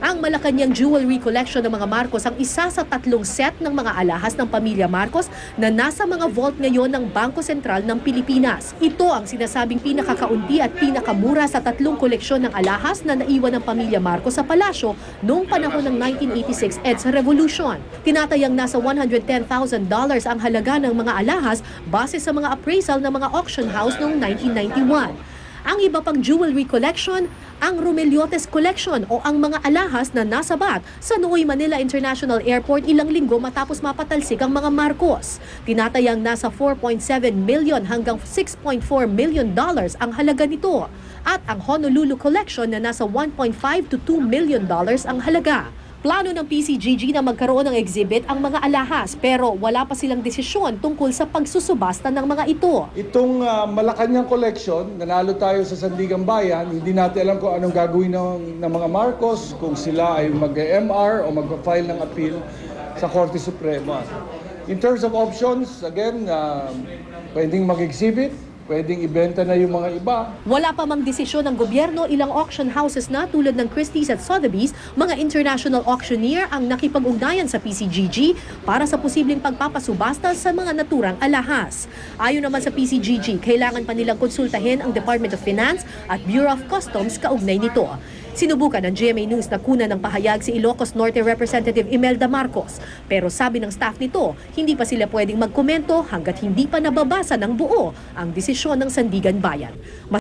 Ang Malacanang Jewelry Collection ng mga Marcos ang isa sa 3 set ng mga alahas ng pamilya Marcos na nasa mga vault ngayon ng Bangko Sentral ng Pilipinas. Ito ang sinasabing pinakakaunti at pinakamura sa 3 koleksyon ng alahas na naiwan ng pamilya Marcos sa palasyo noong panahon ng 1986 EDSA Revolution. Tinatayang nasa $110,000 ang halaga ng mga alahas base sa mga appraisal ng mga auction house noong 1991. Ang iba pang jewelry collection, ang Romeliotes Collection o ang mga alahas na nasa bag sa Ninoy Manila International Airport ilang linggo matapos mapatalsik ang mga Marcos. Tinatayang nasa 4.7 million hanggang 6.4 million dollars ang halaga nito. At ang Honolulu Collection na nasa 1.5 to 2 million dollars ang halaga. Plano ng PCGG na magkaroon ng exhibit ang mga alahas pero wala pa silang desisyon tungkol sa pagsusubasta ng mga ito. Itong Malacanang Collection, nanalo tayo sa Sandigan Bayan, hindi natin alam kung anong gagawin ng mga Marcos, kung sila ay mag-MR o mag-file ng appeal sa Korte Suprema. In terms of options, again, pwedeng mag-exhibit, pwedeng ibenta na yung mga iba. Wala pa mang desisyon ng gobyerno, ilang auction houses na tulad ng Christie's at Sotheby's, mga international auctioneer ang nakipag-ugnayan sa PCGG para sa posibleng pagpapasubasta sa mga naturang alahas. Ayon naman sa PCGG, kailangan pa nilang konsultahin ang Department of Finance at Bureau of Customs kaugnay nito. Sinubukan ng GMA News na kunan ng pahayag si Ilocos Norte Representative Imelda Marcos. Pero sabi ng staff nito, hindi pa sila pwedeng magkomento hanggat hindi pa nababasa ng buo ang desisyon ng Sandigan Bayan.